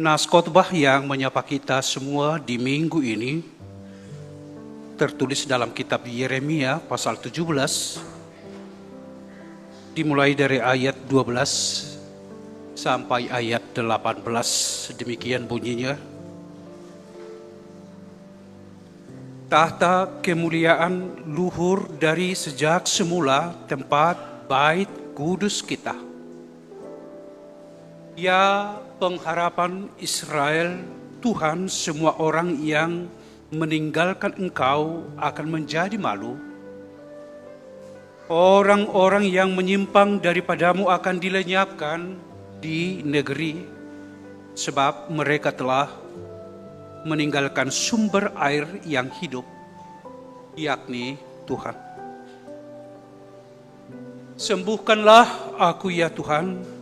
Nas khotbah yang menyapa kita semua di minggu ini tertulis dalam kitab Yeremia pasal 17, dimulai dari ayat 12 sampai ayat 18. Demikian bunyinya. Tahta kemuliaan luhur dari sejak semula tempat bait kudus kita. Ya pengharapan Israel, Tuhan, semua orang yang meninggalkan Engkau akan menjadi malu. Orang-orang yang menyimpang daripadamu akan dilenyapkan di negeri, sebab mereka telah meninggalkan sumber air yang hidup, yakni Tuhan. Sembuhkanlah aku ya Tuhan,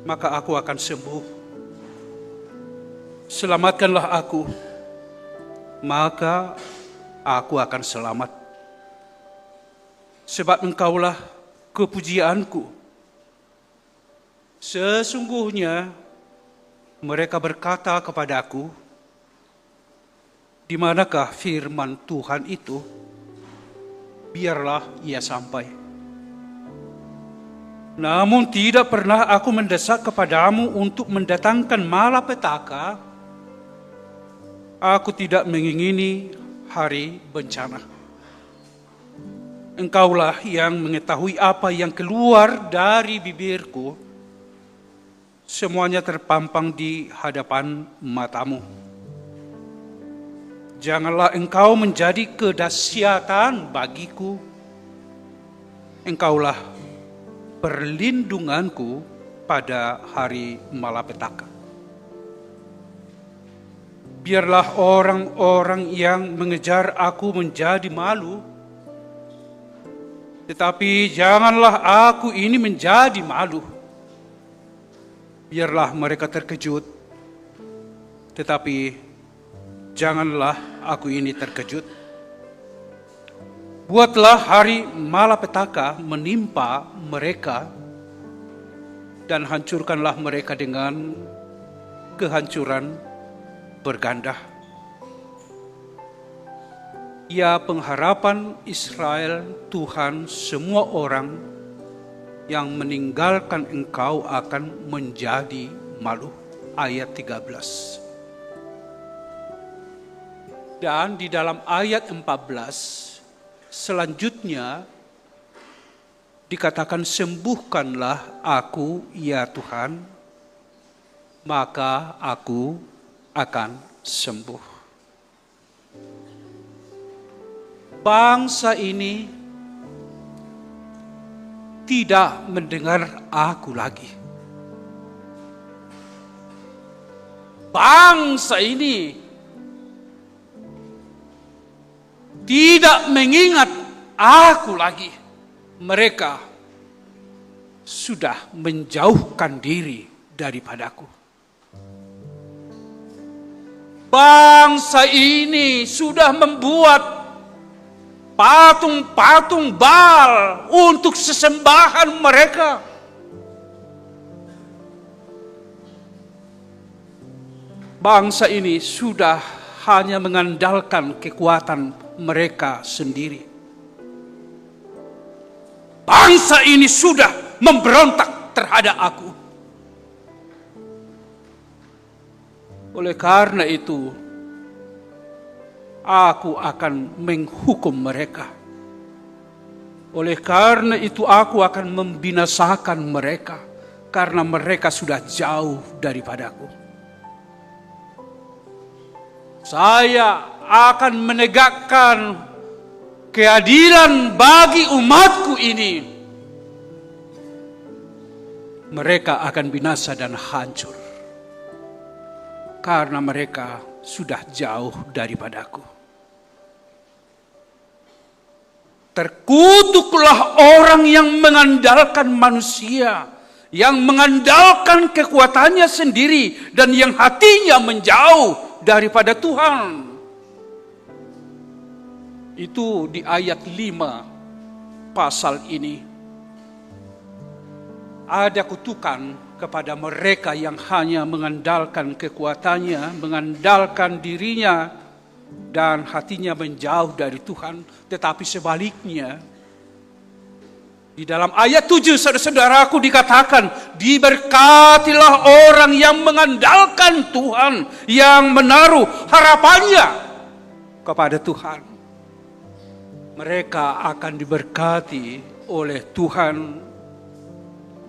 maka aku akan sembuh. Selamatkanlah aku, maka aku akan selamat. Sebab Engkaulah kepujianku. Sesungguhnya mereka berkata kepadaku, di manakah firman Tuhan itu? Biarlah ia sampai. Namun tidak pernah aku mendesak kepadamu untuk mendatangkan malapetaka. Aku tidak mengingini hari bencana. Engkaulah yang mengetahui apa yang keluar dari bibirku. Semuanya terpampang di hadapan matamu. Janganlah engkau menjadi kedahsyatan bagiku. Engkaulah perlindunganku pada hari malapetaka. Biarlah orang-orang yang mengejar aku menjadi malu, tetapi janganlah aku ini menjadi malu. Biarlah mereka terkejut, tetapi janganlah aku ini terkejut. Buatlah hari malapetaka menimpa mereka dan hancurkanlah mereka dengan kehancuran berganda. Ya pengharapan Israel, Tuhan, semua orang yang meninggalkan Engkau akan menjadi malu. Ayat 13. Dan di dalam ayat 14 selanjutnya dikatakan, sembuhkanlah aku ya Tuhan, maka aku akan sembuh. Bangsa ini tidak mendengar aku lagi. Bangsa ini tidak mengingat aku lagi. Mereka sudah menjauhkan diri daripadaku. Bangsa ini sudah membuat patung-patung Baal untuk sesembahan mereka. Bangsa ini sudah hanya mengandalkan kekuatan mereka sendiri. Bangsa ini sudah memberontak terhadap aku. Oleh karena itu, aku akan menghukum mereka. Oleh karena itu, aku akan membinasakan mereka, karena mereka sudah jauh daripadaku. Saya akan menegakkan keadilan bagi umatku ini. Mereka akan binasa dan hancur karena mereka sudah jauh daripadaku. Terkutuklah orang yang mengandalkan manusia, yang mengandalkan kekuatannya sendiri, dan yang hatinya menjauh daripada Tuhan. Itu di ayat 5 pasal ini. Ada kutukan kepada mereka yang hanya mengandalkan kekuatannya, mengandalkan dirinya, dan hatinya menjauh dari Tuhan. Tetapi sebaliknya, di dalam ayat 7 saudara-saudaraku dikatakan, diberkatilah orang yang mengandalkan Tuhan, yang menaruh harapannya kepada Tuhan. Mereka akan diberkati oleh Tuhan,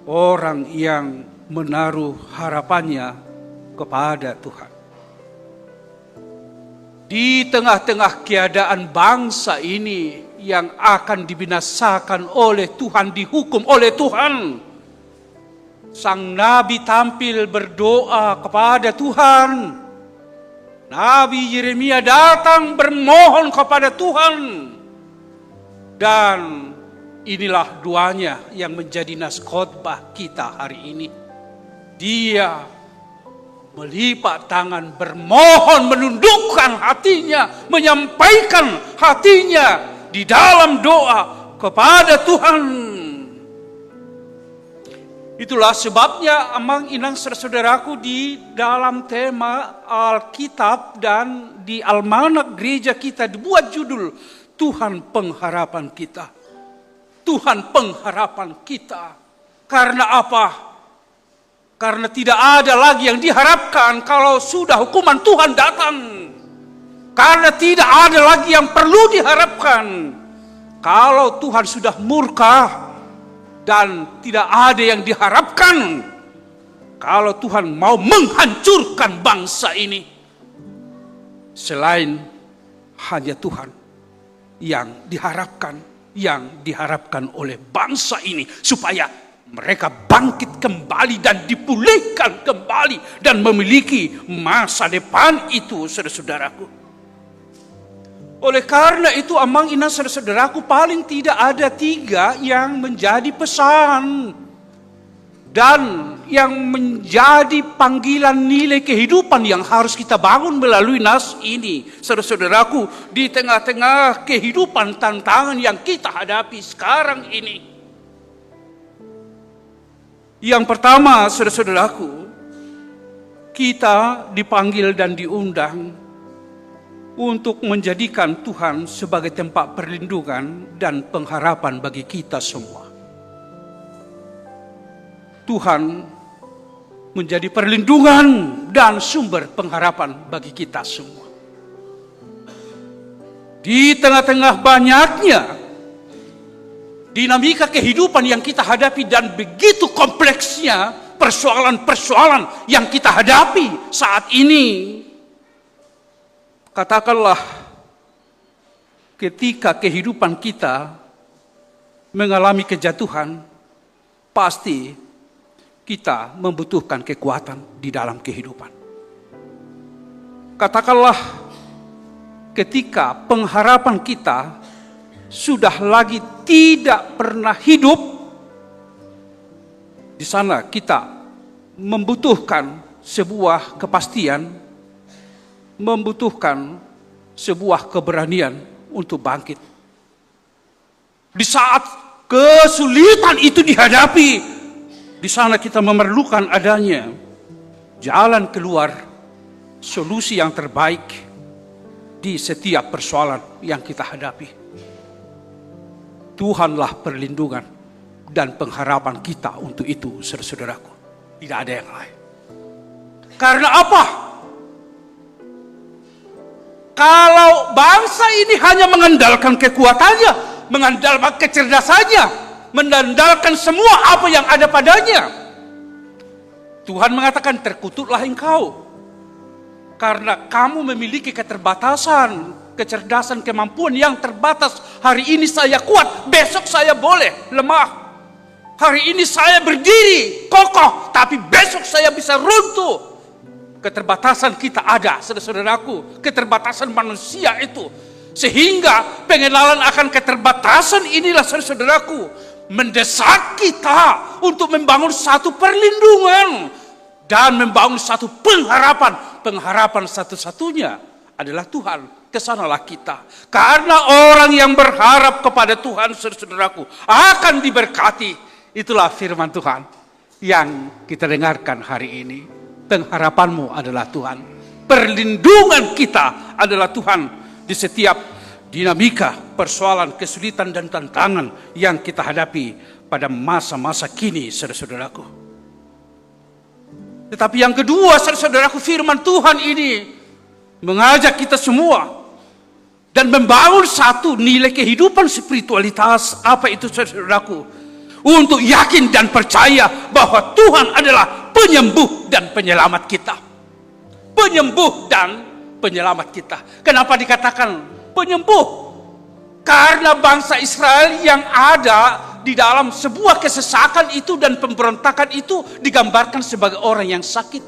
orang yang menaruh harapannya kepada Tuhan. Di tengah-tengah keadaan bangsa ini yang akan dibinasakan oleh Tuhan, dihukum oleh Tuhan, sang nabi tampil berdoa kepada Tuhan. Nabi Yeremia datang bermohon kepada Tuhan. Dan inilah doanya yang menjadi nas khotbah kita hari ini. Dia melipat tangan, bermohon, menundukkan hatinya, menyampaikan hatinya di dalam doa kepada Tuhan. Itulah sebabnya amang inang saudaraku, di dalam tema Alkitab dan di almanak gereja kita dibuat judul Tuhan pengharapan kita. Tuhan pengharapan kita. Karena apa? Karena tidak ada lagi yang diharapkan kalau sudah hukuman Tuhan datang. Karena tidak ada lagi yang perlu diharapkan kalau Tuhan sudah murka. Dan tidak ada yang diharapkan kalau Tuhan mau menghancurkan bangsa ini. Selain hanya Tuhan yang diharapkan oleh bangsa ini, supaya mereka bangkit kembali dan dipulihkan kembali dan memiliki masa depan itu, saudara-saudaraku. Oleh karena itu, amang inang saudara-saudaraku, paling tidak ada 3 yang menjadi pesan dan yang menjadi panggilan nilai kehidupan yang harus kita bangun melalui nas ini, saudara-saudaraku, di tengah-tengah kehidupan tantangan yang kita hadapi sekarang ini. Yang pertama, saudara-saudaraku, kita dipanggil dan diundang untuk menjadikan Tuhan sebagai tempat perlindungan dan pengharapan bagi kita semua. Tuhan menjadi perlindungan dan sumber pengharapan bagi kita semua. Di tengah-tengah banyaknya dinamika kehidupan yang kita hadapi dan begitu kompleksnya persoalan-persoalan yang kita hadapi saat ini, katakanlah ketika kehidupan kita mengalami kejatuhan, pasti kita membutuhkan kekuatan di dalam kehidupan. Katakanlah ketika pengharapan kita sudah lagi tidak pernah hidup, di sana kita membutuhkan sebuah kepastian, membutuhkan sebuah keberanian untuk bangkit. Di saat kesulitan itu dihadapi, di sana kita memerlukan adanya jalan keluar, solusi yang terbaik di setiap persoalan yang kita hadapi. Tuhanlah perlindungan dan pengharapan kita untuk itu, saudara-saudaraku. Tidak ada yang lain. Karena apa? Kalau bangsa ini hanya mengandalkan kekuatannya, mengandalkan kecerdasannya, mengandalkan semua apa yang ada padanya, Tuhan mengatakan, terkutuklah engkau. Karena kamu memiliki keterbatasan, kecerdasan, kemampuan yang terbatas. Hari ini saya kuat, besok saya boleh lemah. Hari ini saya berdiri kokoh, tapi besok saya bisa runtuh. Keterbatasan kita ada, saudara-saudaraku. Keterbatasan manusia itu. Sehingga pengenalan akan keterbatasan inilah, saudara-saudaraku, mendesak kita untuk membangun satu perlindungan dan membangun satu pengharapan. Pengharapan satu-satunya adalah Tuhan. Kesanalah kita. Karena orang yang berharap kepada Tuhan, saudara-saudaraku, akan diberkati. Itulah firman Tuhan. yang kita dengarkan hari ini. Pengharapanmu adalah Tuhan. Perlindungan kita adalah Tuhan di setiap dinamika, persoalan, kesulitan dan tantangan yang kita hadapi pada masa-masa kini, saudara-saudaraku. Tetapi yang kedua, saudara-saudaraku, firman Tuhan ini mengajak kita semua dan membangun satu nilai kehidupan spiritualitas. Apa itu, saudaraku? Untuk yakin dan percaya bahwa Tuhan adalah penyembuh dan penyelamat kita. Penyembuh dan penyelamat kita. Kenapa dikatakan penyembuh? Karena bangsa Israel yang ada di dalam sebuah kesesakan itu dan pemberontakan itu digambarkan sebagai orang yang sakit.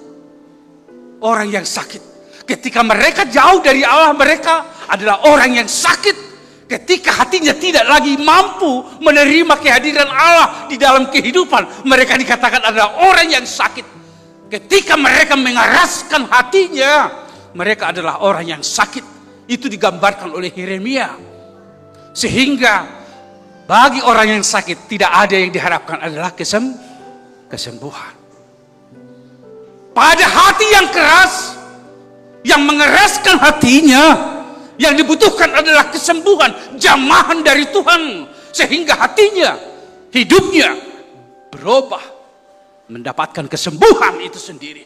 Orang yang sakit. Ketika mereka jauh dari Allah, mereka adalah orang yang sakit. Ketika hatinya tidak lagi mampu menerima kehadiran Allah di dalam kehidupan, mereka dikatakan adalah orang yang sakit. Ketika mereka mengeraskan hatinya, mereka adalah orang yang sakit. Itu digambarkan oleh Yeremia. Sehingga bagi orang yang sakit tidak ada yang diharapkan adalah kesembuhan. Pada hati yang keras, yang mengeraskan hatinya, yang dibutuhkan adalah kesembuhan, jamahan dari Tuhan. Sehingga hatinya, hidupnya berubah, mendapatkan kesembuhan itu sendiri.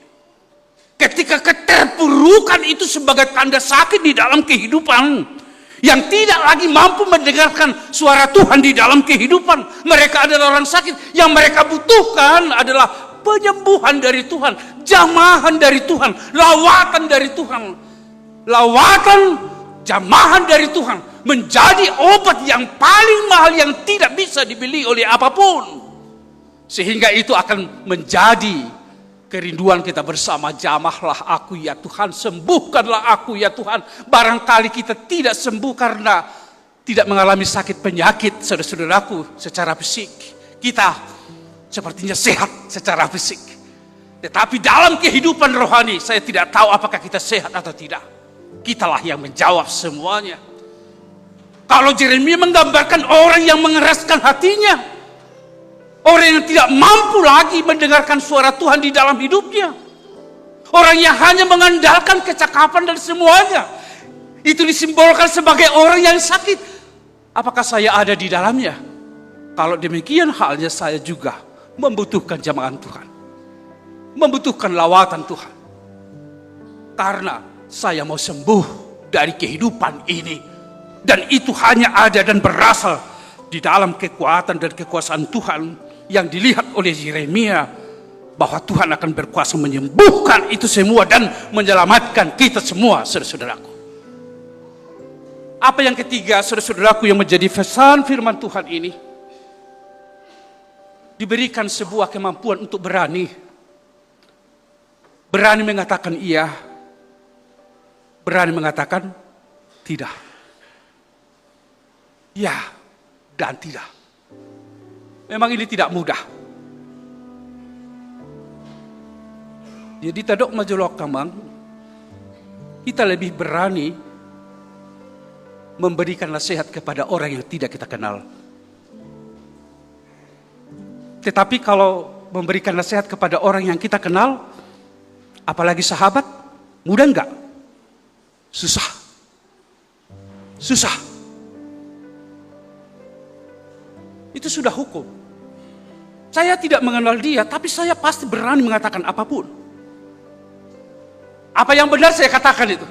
Ketika keterpurukan itu sebagai tanda sakit di dalam kehidupan, yang tidak lagi mampu mendengarkan suara Tuhan di dalam kehidupan, mereka adalah orang sakit. Yang mereka butuhkan adalah penyembuhan dari Tuhan, jamahan dari Tuhan, lawatan dari Tuhan. Lawatan, jamahan dari Tuhan menjadi obat yang paling mahal yang tidak bisa dibeli oleh apapun. Sehingga itu akan menjadi kerinduan kita bersama. Jamahlah aku ya Tuhan, sembuhkanlah aku ya Tuhan. Barangkali kita tidak sembuh karena tidak mengalami sakit penyakit, saudara-saudaraku, secara fisik. Kita sepertinya sehat secara fisik. Tetapi dalam kehidupan rohani, saya tidak tahu apakah kita sehat atau tidak. Kitalah yang menjawab semuanya. Kalau Yeremia menggambarkan orang yang mengeraskan hatinya, orang yang tidak mampu lagi mendengarkan suara Tuhan di dalam hidupnya. Orang yang hanya mengandalkan kecakapan dan semuanya. Itu disimbolkan sebagai orang yang sakit. Apakah saya ada di dalamnya? Kalau demikian halnya saya juga membutuhkan jamahan Tuhan. Membutuhkan lawatan Tuhan. Karena saya mau sembuh dari kehidupan ini. Dan itu hanya ada dan berasal di dalam kekuatan dan kekuasaan Tuhan yang dilihat oleh Yeremia, bahwa Tuhan akan berkuasa menyembuhkan itu semua dan menyelamatkan kita semua, saudara-saudaraku. Apa yang ketiga, saudara-saudaraku, yang menjadi pesan firman Tuhan ini? Diberikan sebuah kemampuan untuk berani. Berani mengatakan iya, berani mengatakan tidak. Ya dan tidak. Memang ini tidak mudah. Jadi tadok majolok kamang, kita lebih berani memberikan nasihat kepada orang yang tidak kita kenal. Tetapi kalau memberikan nasihat kepada orang yang kita kenal, apalagi sahabat, mudah enggak? Susah. Susah. Itu sudah hukum. Saya tidak mengenal dia, tapi saya pasti berani mengatakan apapun. Apa yang benar saya katakan itu.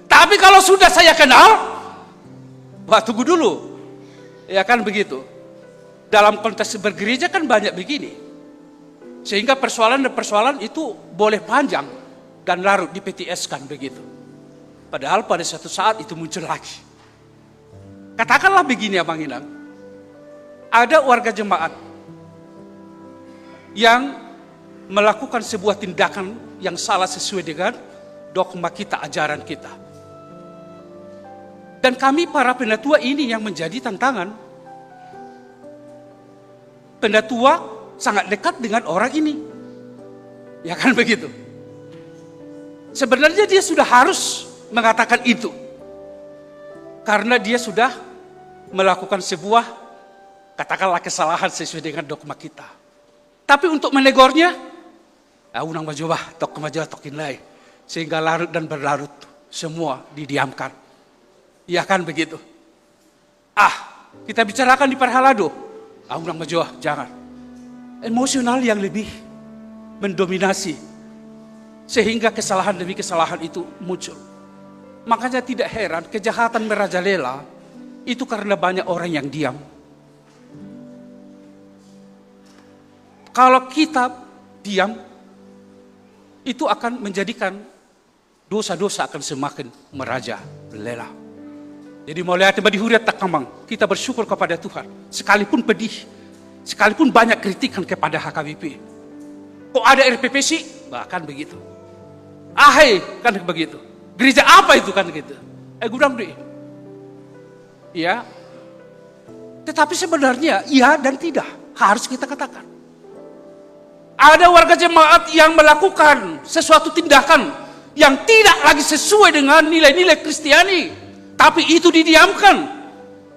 Tapi kalau sudah saya kenal, wah tunggu dulu. Ya kan begitu. Dalam konteks bergereja kan banyak begini. Sehingga persoalan itu boleh panjang dan larut di PTS kan begitu. Padahal pada suatu saat itu muncul lagi. Katakanlah begini Abang Inang. Ada warga jemaat yang melakukan sebuah tindakan yang salah sesuai dengan dogma kita, ajaran kita. Dan kami para pendatua ini yang menjadi tantangan. Pendatua sangat dekat dengan orang ini. Ya kan begitu. Sebenarnya dia sudah harus mengatakan itu. Karena dia sudah melakukan sebuah, katakanlah kesalahan sesuai dengan dogma kita. Tapi untuk menegornya, unang majoba, tok majoba tokin lai. Sehingga larut dan berlarut, semua didiamkan. Iya kan begitu? Kita bicarakan di Parhalado. Unang majoba, jangan. Emosional yang lebih mendominasi. Sehingga kesalahan demi kesalahan itu muncul. Makanya tidak heran kejahatan merajalela itu karena banyak orang yang diam. Kalau kita diam, itu akan menjadikan dosa-dosa akan semakin merajalela. Jadi mulai tiba di huriat tak kamang, kita bersyukur kepada Tuhan. Sekalipun pedih, sekalipun banyak kritikan kepada HKBP. Kok ada RPPC? Bahkan begitu. Kan begitu. Gereja apa itu kan gitu? Gudang deh. Ya. Tetapi sebenarnya iya dan tidak. Harus kita katakan. Ada warga jemaat yang melakukan sesuatu tindakan yang tidak lagi sesuai dengan nilai-nilai Kristiani. Tapi itu didiamkan.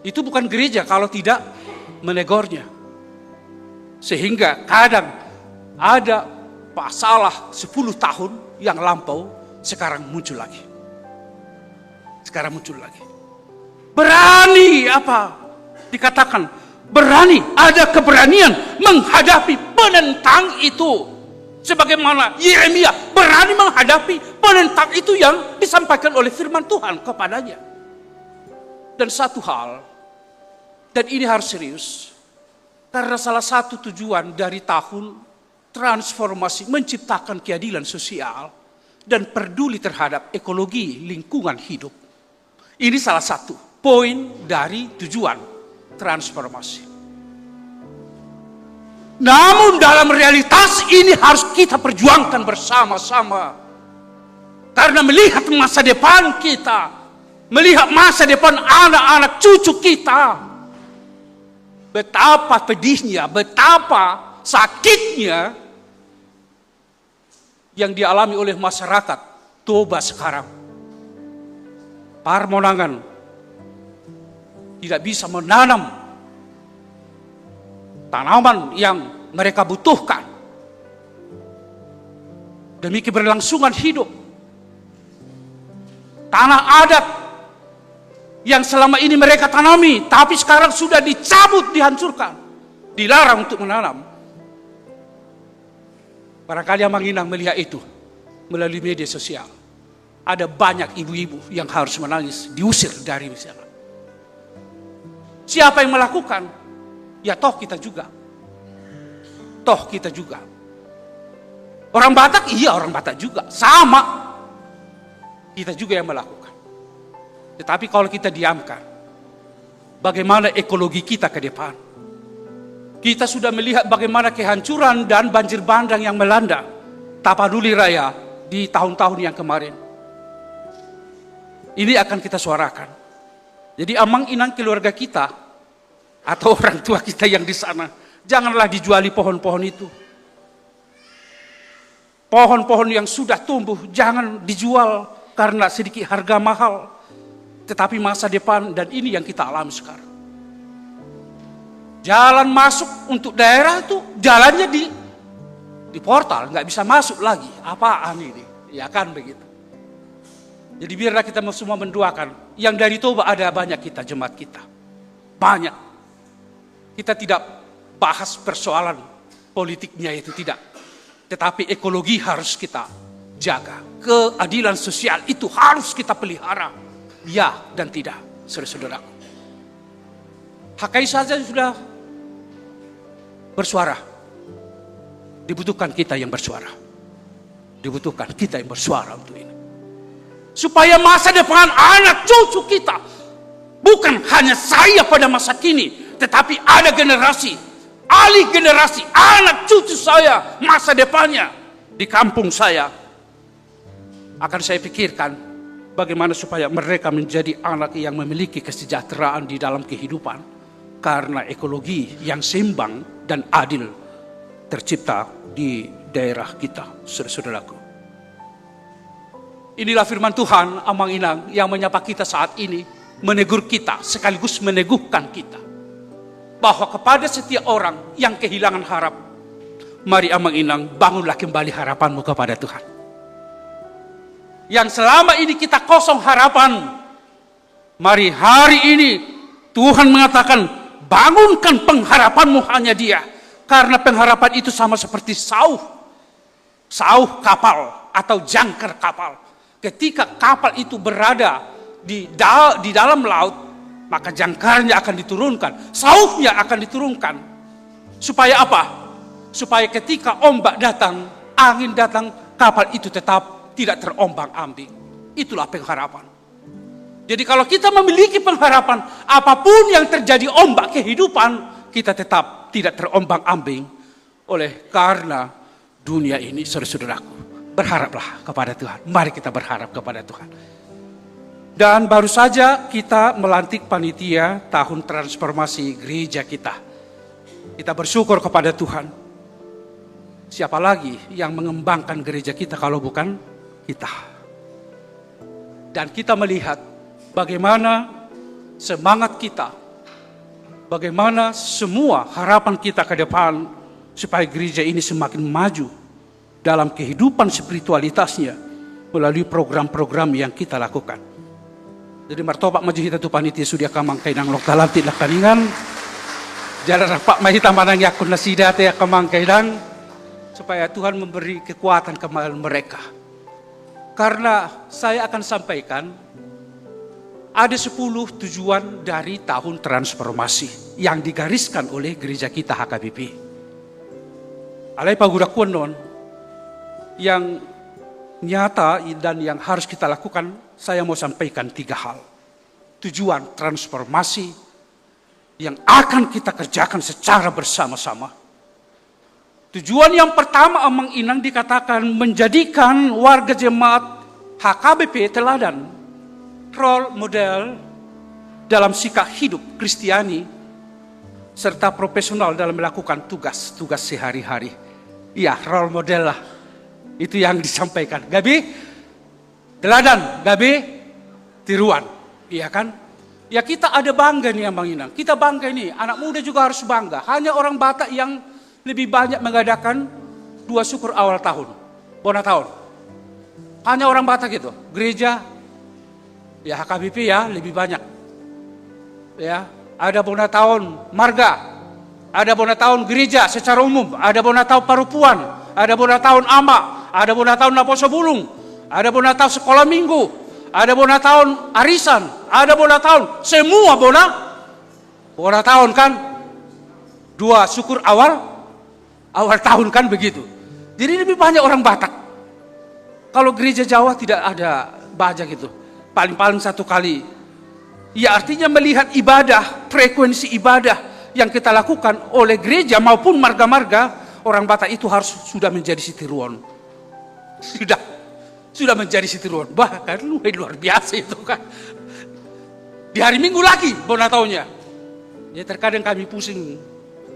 Itu bukan gereja kalau tidak menegornya. Sehingga kadang ada masalah 10 tahun yang lampau sekarang muncul lagi. Berani dikatakan? Berani, ada keberanian menghadapi penentang itu. Sebagaimana Yeremia berani menghadapi penentang itu yang disampaikan oleh firman Tuhan kepadanya. Dan satu hal, dan ini harus serius, karena salah satu tujuan dari tahun transformasi menciptakan keadilan sosial dan peduli terhadap ekologi lingkungan hidup. Ini salah satu poin dari tujuan transformasi. Namun dalam realitas ini harus kita perjuangkan bersama-sama. Karena melihat masa depan kita, melihat masa depan anak-anak cucu kita, betapa pedihnya, betapa sakitnya yang dialami oleh masyarakat Toba sekarang. Parmonangan tidak bisa menanam tanaman yang mereka butuhkan demi keberlangsungan hidup. Tanah adat yang selama ini mereka tanami, tapi sekarang sudah dicabut, dihancurkan, dilarang untuk menanam. Barangkali yang menginang melihat itu melalui media sosial. Ada banyak ibu-ibu yang harus menangis, diusir dari misalnya. Siapa yang melakukan? Ya toh kita juga. Orang Batak, iya orang Batak juga. Sama. Kita juga yang melakukan. Tetapi kalau kita diamkan, bagaimana ekologi kita ke depan? Kita sudah melihat bagaimana kehancuran dan banjir bandang yang melanda Tapanuli Raya di tahun-tahun yang kemarin. Ini akan kita suarakan. Jadi amang inang keluarga kita atau orang tua kita yang di sana, janganlah dijuali pohon-pohon itu. Pohon-pohon yang sudah tumbuh jangan dijual karena sedikit harga mahal. Tetapi masa depan, dan ini yang kita alami sekarang. Jalan masuk untuk daerah itu jalannya di portal, nggak bisa masuk lagi. Apaan ini? Ya kan begitu. Jadi biarlah kita semua mendoakan. Yang dari Toba ada banyak kita, jemaat kita. Banyak. Kita tidak bahas persoalan politiknya itu, tidak. Tetapi ekologi harus kita jaga. Keadilan sosial itu harus kita pelihara. Ya dan tidak, saudara-saudaraku. HKI saja sudah bersuara. Dibutuhkan kita yang bersuara. Dibutuhkan kita yang bersuara untuk ini. Supaya masa depan anak cucu kita, bukan hanya saya pada masa kini, tetapi ada generasi, alih generasi, anak cucu saya, masa depannya di kampung saya. Akan saya pikirkan bagaimana supaya mereka menjadi anak yang memiliki kesejahteraan di dalam kehidupan. Karena ekologi yang seimbang dan adil tercipta di daerah kita, saudara-saudaraku. Inilah firman Tuhan, amang inang, yang menyapa kita saat ini, menegur kita, sekaligus meneguhkan kita. Bahwa kepada setiap orang yang kehilangan harap, Mari Amang Inang, bangunlah kembali harapanmu kepada Tuhan. Yang selama ini kita kosong harapan, mari hari ini Tuhan mengatakan, bangunkan pengharapanmu hanya Dia. Karena pengharapan itu sama seperti sauh kapal atau jangkar kapal. Ketika kapal itu berada di dalam laut, maka jangkarnya akan diturunkan, sauhnya akan diturunkan. Supaya apa? Supaya ketika ombak datang, angin datang, kapal itu tetap tidak terombang-ambing. Itulah pengharapan. Jadi kalau kita memiliki pengharapan, apapun yang terjadi ombak kehidupan, kita tetap tidak terombang-ambing. Oleh karena dunia ini, saudara-saudaraku, berharaplah kepada Tuhan. Mari kita berharap kepada Tuhan. Dan baru saja kita melantik panitia tahun transformasi gereja kita. Kita bersyukur kepada Tuhan. Siapa lagi yang mengembangkan gereja kita kalau bukan kita? Dan kita melihat bagaimana semangat kita, bagaimana semua harapan kita ke depan supaya gereja ini semakin maju dalam kehidupan spiritualitasnya melalui program-program yang kita lakukan. Jadi martopak maju kita tu panitia sudia kamang kainang lok dalam tidak kaningan. Jalan rapak mahita manang yakun nasida te kamang kainang. Supaya Tuhan memberi kekuatan kepada mereka. Karena saya akan sampaikan, ada 10 tujuan dari tahun transformasi yang digariskan oleh gereja kita HKBP. Alai pagudakuan non, yang nyata dan yang harus kita lakukan, saya mau sampaikan 3 hal. Tujuan transformasi yang akan kita kerjakan secara bersama-sama. Tujuan yang pertama Amang Inang dikatakan menjadikan warga jemaat HKBP teladan, role model dalam sikap hidup Kristiani, serta profesional dalam melakukan tugas-tugas sehari-hari. Iya, role model lah. Itu yang disampaikan. Gabi, teladan, Gabi, tiruan. Iya kan? Ya kita ada bangga nih Amang Inang. Kita bangga nih, anak muda juga harus bangga. Hanya orang Batak yang lebih banyak mengadakan 2 syukur awal tahun, bona tahun. Hanya orang Batak gitu. Gereja, ya HKBP ya lebih banyak. Ya, ada bona tahun marga, ada bona tahun gereja secara umum, ada bona tahun parupuan, ada bona tahun ama, ada bona tahun Naposo Bulung, ada bona tahun sekolah minggu, ada bona tahun arisan, ada bona tahun, semua bona tahun kan. 2 syukur awal tahun kan begitu. Jadi lebih banyak orang Batak. Kalau gereja Jawa tidak ada baja gitu. Paling-paling 1 kali. Ya artinya melihat ibadah, frekuensi ibadah yang kita lakukan oleh gereja maupun marga-marga, orang Batak itu harus sudah menjadi sitiruan. Sudah menjadi sitiruan. Bahkan luar biasa itu kan. Di hari Minggu lagi bona tahunnya. Ya terkadang kami pusing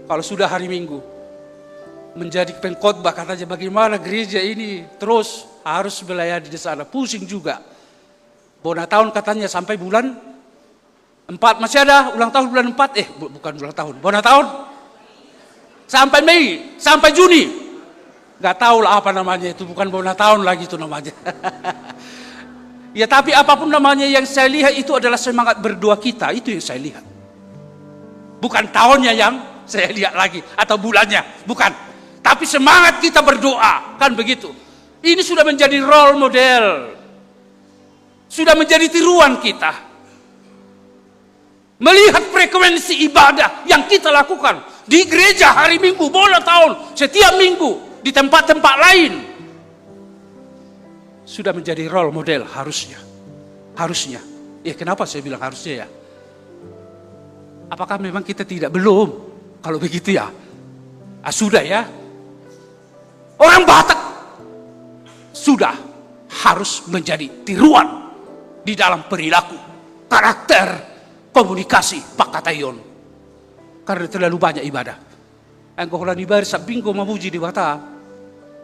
kalau sudah hari Minggu. Menjadi pengkhotbah katanya bagaimana gereja ini terus harus melayani di sana. Pusing juga. Bona tahun katanya sampai bulan 4 masih ada ulang tahun bulan 4. Bukan ulang tahun. Bona tahun sampai Mei, sampai Juni. Gak tahu lah apa namanya itu, bukan bona tahun lagi itu namanya. Ya tapi apapun namanya yang saya lihat itu adalah semangat berdoa kita, itu yang saya lihat. Bukan tahunnya yang saya lihat lagi atau bulannya, bukan. Tapi semangat kita berdoa, kan begitu. Ini sudah menjadi role model. Sudah menjadi tiruan kita. Melihat frekuensi ibadah yang kita lakukan di gereja hari Minggu, bona tahun, setiap minggu, di tempat-tempat lain. Sudah menjadi role model harusnya. Harusnya. Ya kenapa saya bilang harusnya ya? Apakah memang kita belum? Kalau begitu ya. Sudah ya. Orang Batak sudah harus menjadi tiruan di dalam perilaku, karakter, komunikasi, pakatayon. Karena terlalu banyak ibadah. Angkoholan ibadah sabingko mamuji di Batak.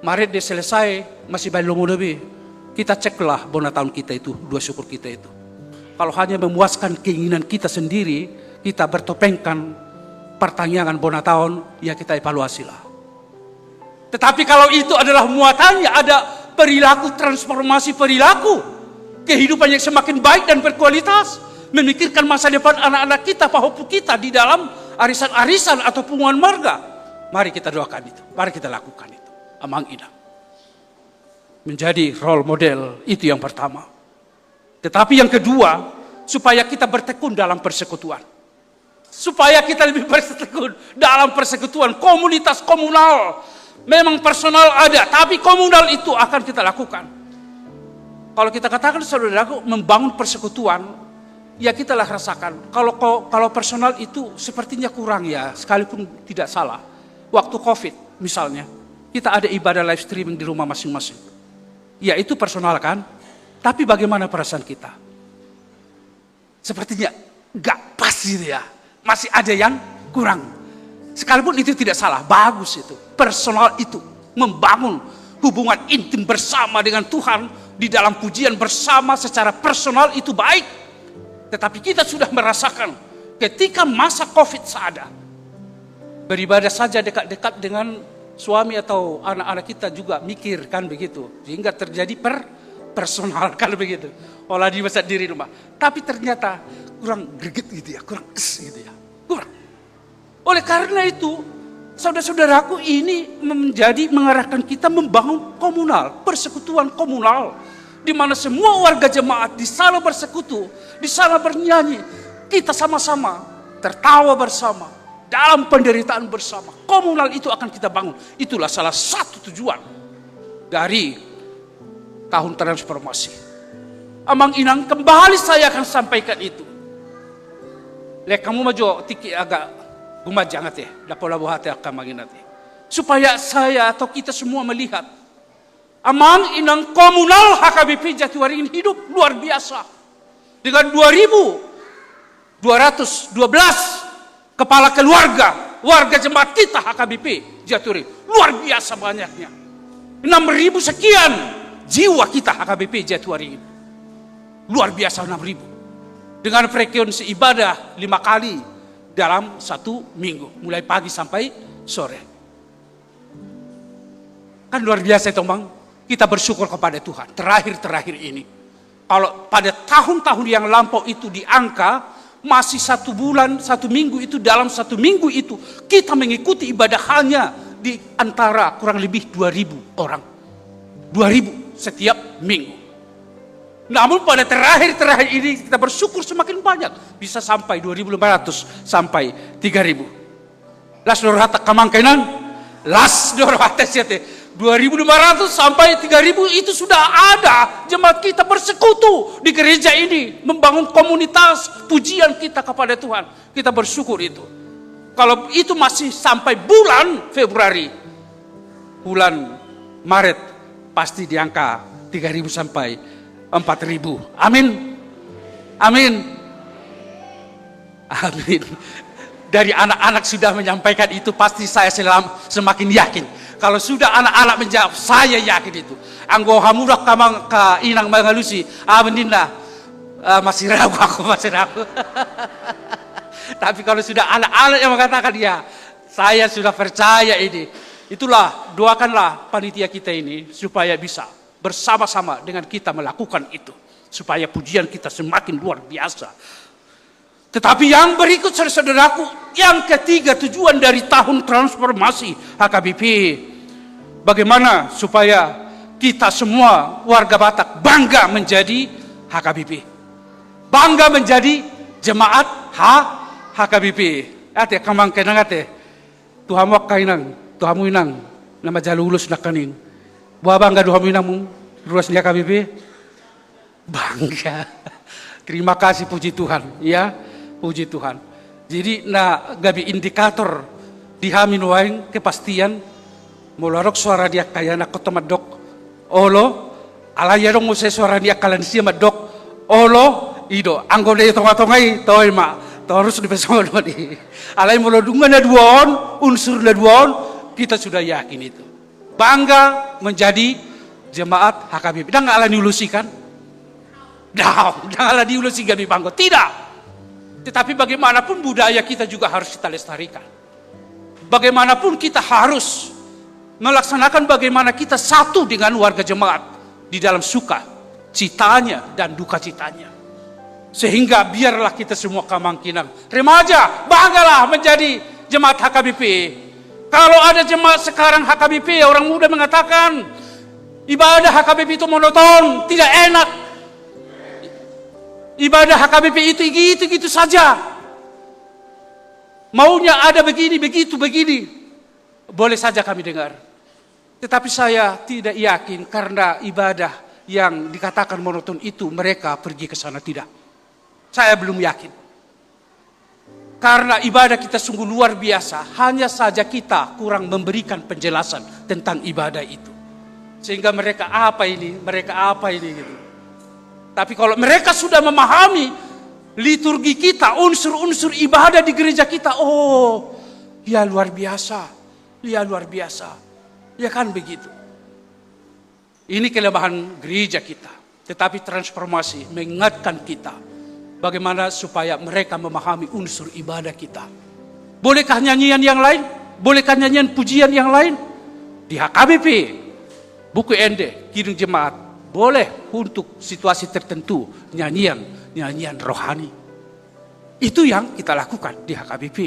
Maret dia selesai, masih belum lebih. Kita ceklah bona tahun kita itu, 2 syukur kita itu. Kalau hanya memuaskan keinginan kita sendiri, kita bertopengkan pertanyaan bona tahun, ya kita evaluasilah. Tetapi kalau itu adalah muatannya, ada perilaku, transformasi perilaku, kehidupan yang semakin baik dan berkualitas, memikirkan masa depan anak-anak kita, pahopu kita di dalam arisan-arisan atau punguan marga. Mari kita doakan itu, mari kita lakukan itu. Amang Inang menjadi role model, itu yang pertama. Tetapi yang kedua, supaya kita bertekun dalam persekutuan. Supaya kita lebih bertekun dalam persekutuan, komunitas komunal. Memang personal ada, tapi komunal itu akan kita lakukan. Kalau kita katakan saudaraku membangun persekutuan, ya kita lah rasakan. Kalau personal itu sepertinya kurang ya, sekalipun tidak salah. Waktu COVID misalnya, kita ada ibadah live streaming di rumah masing-masing. Ya itu personal kan, tapi bagaimana perasaan kita? Sepertinya gak pas gitu ya, masih ada yang kurang. Sekalipun itu tidak salah, bagus itu. Personal itu membangun hubungan intim bersama dengan Tuhan di dalam pujian bersama secara personal itu baik. Tetapi kita sudah merasakan ketika masa COVID seada, beribadah saja dekat-dekat dengan suami atau anak-anak kita juga mikir kan begitu, sehingga terjadi personal kan begitu. Olah di masa diri rumah, tapi ternyata kurang greget gitu ya, kurang gitu ya, kurang. Oleh karena itu, saudara-saudaraku, ini mengarahkan kita membangun komunal, persekutuan komunal, di mana semua warga jemaat di sana bersekutu, di sana bernyanyi, kita sama-sama tertawa bersama, dalam penderitaan bersama. Komunal itu akan kita bangun. Itulah salah satu tujuan dari tahun transformasi. Amang Inang, kembali saya akan sampaikan itu. Lek kamu maju tiki agak gumat jangan teh, dapat hati akan magin nanti. Supaya saya atau kita semua melihat Amang Inang komunal HKBP Jatiwaringin hidup luar biasa. Dengan 2.212 kepala keluarga, warga jemaat kita HKBP Jatiwaringin. Luar biasa banyaknya. 6.000 sekian jiwa kita HKBP Jatiwaringin. Luar biasa 6.000. Dengan frekuensi ibadah 5 kali dalam 1 minggu. Mulai pagi sampai sore. Kan luar biasa itu Bang. Kita bersyukur kepada Tuhan. Terakhir ini. Kalau pada tahun-tahun yang lampau itu di angka, masih 1 bulan, 1 minggu itu, dalam 1 minggu itu, kita mengikuti ibadah hanya di antara kurang lebih 2.000 orang. 2.000 setiap minggu. Namun pada terakhir ini kita bersyukur semakin banyak. Bisa sampai 2.500 sampai 3.000. Las dorhata kamangkainan, las dorhata siate. 2.500 sampai 3.000 itu sudah ada. Jemaat kita bersekutu di gereja ini. Membangun komunitas pujian kita kepada Tuhan. Kita bersyukur itu. Kalau itu masih sampai bulan Februari. Bulan Maret pasti di angka 3.000 sampai 4.000. Amin. Amin. Amin. Dari anak-anak sudah menyampaikan itu, pasti saya semakin yakin. Kalau sudah anak-anak menjawab, saya yakin itu. Anggo hamurak kamang ka inang mangalusi. Amininda. Masih ragu aku, masih ragu. Tapi kalau sudah anak-anak yang mengatakan ya, saya sudah percaya ini. Itulah, doakanlah panitia kita ini supaya bisa bersama-sama dengan kita melakukan itu. Supaya pujian kita semakin luar biasa. Tetapi yang berikut saudaraku, yang ketiga tujuan dari tahun transformasi HKBP. Bagaimana supaya kita semua warga Batak bangga menjadi HKBP. Bangga menjadi jemaat HKBP. Ate kamang kenang ate. Tuhamu kainang, tuhamu inang, nama jalulus nakaning. Buah bangga tuhamu inang mung, ruas dia HKBP. Bangga. Terima kasih, puji Tuhan, ya. Puji Tuhan. Jadi gabi indikator dihamin waing kepastian molarok suara dia kaya nak kotomadok olo alaya dong usai suara dia kalian sia madok olo ido anggone tonga-tongai toy ma terus di pesona di alai mulo dungan na duon unsur na duon, kita sudah yakin itu bangga menjadi jemaat HKBP. Dan nggak ala diulusikan dan ala diulusi gabi bangga tidak. Tetapi bagaimanapun budaya kita juga harus kita lestarikan. Bagaimanapun kita harus melaksanakan bagaimana kita satu dengan warga jemaat di dalam suka citanya dan duka citanya. Sehingga biarlah kita semua kamangkinang remaja banggalah menjadi jemaat HKBP. Kalau ada jemaat sekarang HKBP, orang muda mengatakan ibadah HKBP itu monoton, tidak enak. Ibadah HKBP itu gitu-gitu saja. Maunya ada begini, begitu, begini. Boleh saja kami dengar. Tetapi saya tidak yakin karena ibadah yang dikatakan monoton itu mereka pergi ke sana, tidak. Saya belum yakin. Karena ibadah kita sungguh luar biasa, hanya saja kita kurang memberikan penjelasan tentang ibadah itu. Sehingga mereka apa ini gitu. Tapi kalau mereka sudah memahami liturgi kita, unsur-unsur ibadah di gereja kita, oh, ya luar biasa. Ya luar biasa. Ya kan begitu. Ini kelemahan gereja kita. Tetapi transformasi mengingatkan kita bagaimana supaya mereka memahami unsur ibadah kita. Bolehkah nyanyian yang lain? Bolehkah nyanyian pujian yang lain? Di HKBP, buku Ende, Kidung Jemaat, boleh untuk situasi tertentu nyanyian rohani. Itu yang kita lakukan di HKBP.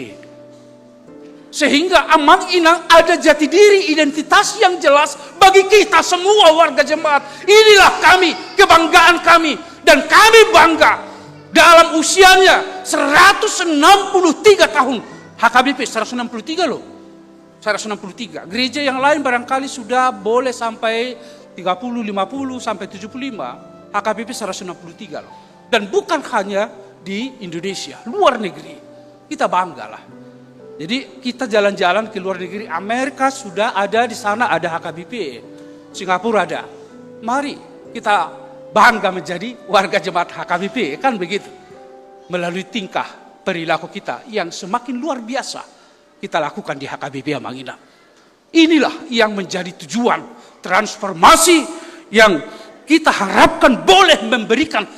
Sehingga Amang Inang ada jati diri, identitas yang jelas bagi kita semua warga jemaat. Inilah kami, kebanggaan kami. Dan kami bangga dalam usianya 163 tahun. HKBP 163 loh. 163. Gereja yang lain barangkali sudah boleh sampai 30, 50, sampai 75. HKBP 163 loh. Dan bukan hanya di Indonesia, luar negeri. Kita bangga lah. Jadi kita jalan-jalan ke luar negeri, Amerika sudah ada di sana, ada HKBP. Singapura ada. Mari kita bangga menjadi warga jemaat HKBP, kan begitu. Melalui tingkah perilaku kita yang semakin luar biasa kita lakukan di HKBP Amang Inang. Inilah yang menjadi tujuan transformasi yang kita harapkan boleh memberikan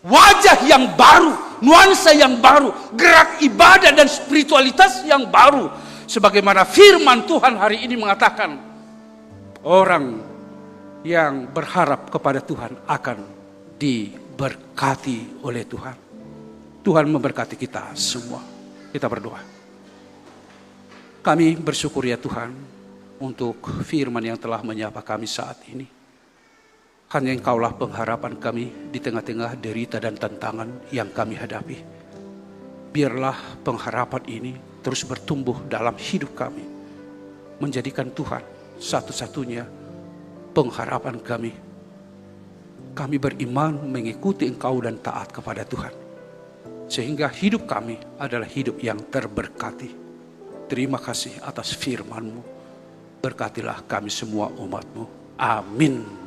wajah yang baru, nuansa yang baru, gerak ibadah dan spiritualitas yang baru. Sebagaimana firman Tuhan hari ini mengatakan, orang yang berharap kepada Tuhan akan diberkati oleh Tuhan. Tuhan memberkati kita semua. Kita berdoa. Kami bersyukur ya Tuhan untuk firman yang telah menyapa kami saat ini. Hanya Engkaulah pengharapan kami di tengah-tengah derita dan tantangan yang kami hadapi. Biarlah pengharapan ini terus bertumbuh dalam hidup kami. Menjadikan Tuhan satu-satunya pengharapan kami. Kami beriman mengikuti Engkau dan taat kepada Tuhan. Sehingga hidup kami adalah hidup yang terberkati. Terima kasih atas firman-Mu. Berkatilah kami semua umat-Mu. Amin.